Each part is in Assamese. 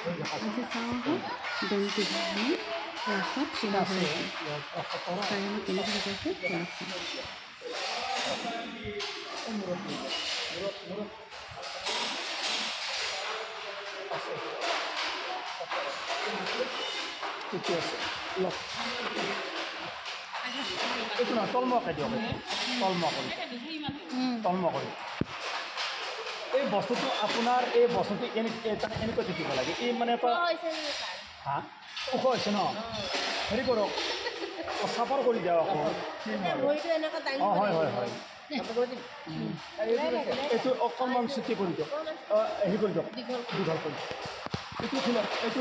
আজি চাওঁ বেংকটো আমি ৰাস্তাত কিবা কৰিছোঁ তাই আমাক কেনেকৈ শিকাইছে ঠিকে আছে এইটো নহয় তলমুৱাকৈ দিয়ক তলমুৱা কৰি এই বস্তুটো আপোনাৰ এই বস্তুটো এনেকৈ থাকিব লাগে এই মানে এটা হা ওখ হৈছে ন হেৰি কৰক চাফাৰ কৰি দিয়ক আকৌ অঁ হয় হয় হয় এইটো অকণমান চুটি কৰি দিয়ক হেৰি কৰি দিয়ক দীঘল কৰি এইটো খোলক এইটো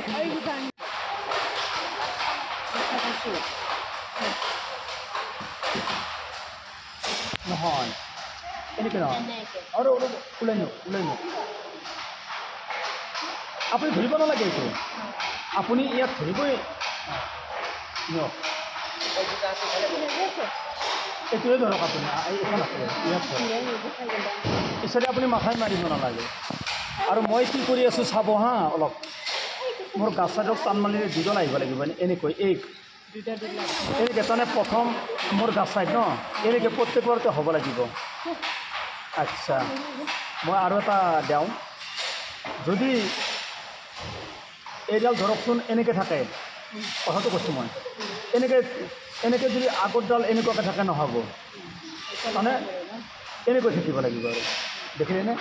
নহয় এনেকৈ নহয় আৰু ওলাই নিয়ক আপুনি ধৰিব নালাগে এইটো আপুনি ইয়াত ধৰিবই নিয়ক এইটোৱে ধৰক আপুনি এইখন আছে ইয়াত পিছতে আপুনি মাথাই মাৰিব নালাগে আৰু মই কি কৰি আছোঁ চাব হা অলপ মোৰ গাছ চাইডক টান মাৰিলে দুজন আহিব লাগিব এনেকৈ এনেকৈ তাৰমানে প্ৰথম মোৰ গাছ চাইড ন এনেকৈ প্ৰত্যেকবাৰতে হ'ব লাগিব আচ্ছা মই আৰু এটা দিওঁ যদি এইডাল ধৰকচোন এনেকৈ থাকে কথাটো কৈছোঁ মই এনেকৈ যদি আগতডাল এনেকুৱাকৈ থাকে নহ'ব মানে এনেকৈ থাকিব লাগিব আৰু দেখিলেনে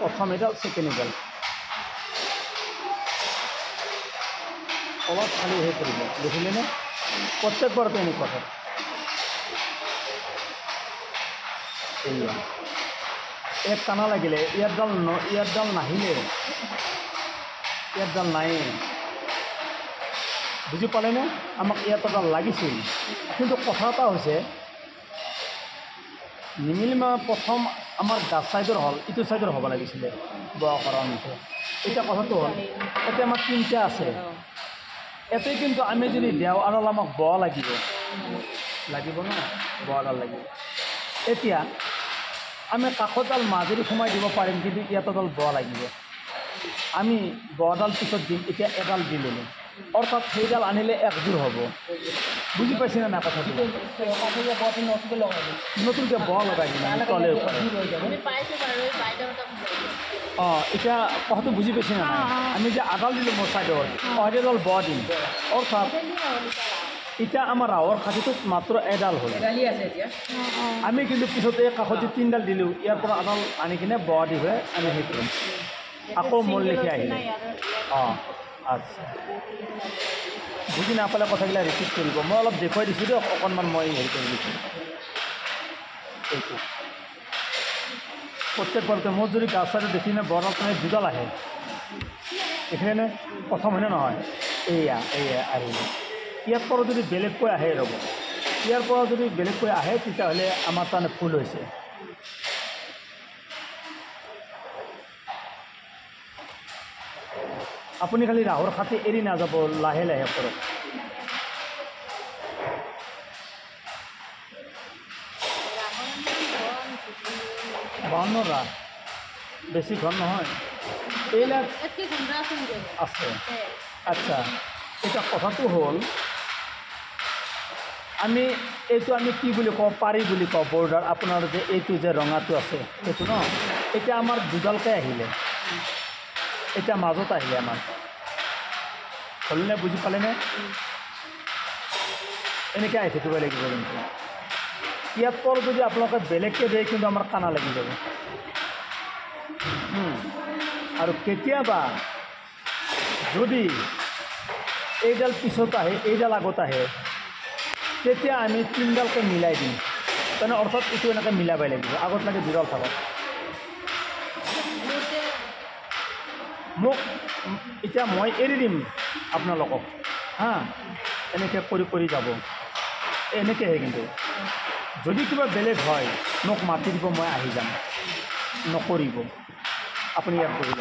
প্ৰথম এডাল ছেকেণ্ড এডাল অলপ খালী হৈ পৰিব দেখিলেনে প্ৰত্যেকবাৰতে এনেকুৱা হয় এইয়া এক টানা লাগিলে ইয়াতডাল নাহিলে ইয়াতডাল নায়ে বুজি পালেনে আমাক ইয়াত এডাল লাগিছিল কিন্তু কথা এটা হৈছে নিমিলিমা প্ৰথম আমাৰ গাছ চাইডৰ হ'ল ইটো চাইডৰ হ'ব লাগিছিলে বোৱা কৰা অংশ এতিয়া কথাটো হ'ল এতিয়া আমাৰ তিনিটা আছে এতে কিন্তু আমি যদি দেওঁ আৰু আমাক বোৱা লাগিব ন বোৱাডাল লাগিব এতিয়া আমি কাষৰডাল মাজেদি সোমাই দিব পাৰিম কিন্তু ইয়াত এডাল বোৱা লাগিব আমি বোৱাডাল পিছত দিম এতিয়া এডাল দি ল'লোঁ অৰ্থাৎ সেইডাল আনিলে একযোৰ হ'ব বুজি পাইছেনে নাই কথাটো নতুনকৈ বোৱা লগাই দিম আমি তলে অঁ এতিয়া কথাটো বুজি পাইছেনে নাই আমি যে আডাল দিলোঁ মোৰ চাইডত এডাল বোৱা দিম অৰ্থাৎ এতিয়া আমাৰ ৰাৱৰ খাতিটোত মাত্ৰ এডাল হ'ল আমি কিন্তু পিছত এই কাষত যে তিনিডাল দিলোঁ ইয়াৰ পৰা এডাল আনি কিনে বোৱা দি হৈ আমি হেৰি কৰিম আকৌ মূল লিখি আহিলে অঁ আচ্ছা বুজি নাপালে কথাবিলাক ৰিপিট কৰিব মই অলপ দেখুৱাই দিছোঁ দিয়ক অকণমান মই হেৰি কৰি দিছোঁ এইটো প্ৰত্যেকবাৰতে মোৰ যদি গাছ চাইডত দেখিলে বৰডাল মানে দুডাল আহে দেখিলেনে প্ৰথম হয়নে নহয় এয়া আহিলে ইয়াৰ পৰা যদি বেলেগকৈ আহে ৰ'ব ইয়াৰ পৰা যদি বেলেগকৈ আহে তেতিয়াহ'লে আমাৰ তাৰমানে ফুল হৈছে আপুনি খালি ৰাহৰ খাতি এৰি নাযাব লাহে লাহে কৰক বাৱন্ন ৰাস বেছি ঘন নহয় এইবিলাক আছে আচ্ছা এতিয়া কথাটো হ'ল আমি এইটো আমি কি বুলি কওঁ পাৰি বুলি কওঁ বৰ্ডাৰ আপোনাৰ যে এইটো যে ৰঙাটো আছে সেইটো ন এতিয়া আমাৰ দুডালকৈ আহিলে এতিয়া মাজত আহিলে আমাৰ হ'লনে বুজি পালেনে এনেকৈ আহি থাকিব লাগিব কিন্তু ইয়াত পৰা যদি আপোনালোকে বেলেগকৈ দিয়ে কিন্তু আমাৰ কানা লাগি যাব আৰু কেতিয়াবা যদি এইডাল পিছত আহে এইডাল আগত আহে তেতিয়া আমি তিনিডালকৈ মিলাই দিম তাৰমানে অৰ্থাৎ এইটো এনেকৈ মিলাবই লাগিব আগত লাগে দুডাল থাকক মোক এতিয়া মই এৰি দিম আপোনালোকক হা এনেকৈ কৰি যাব এনেকৈহে কিন্তু যদি কিবা বেলেগ হয় মোক মাতি দিব মই আহি যাম নকৰিব আপুনি ইয়াত কৰিব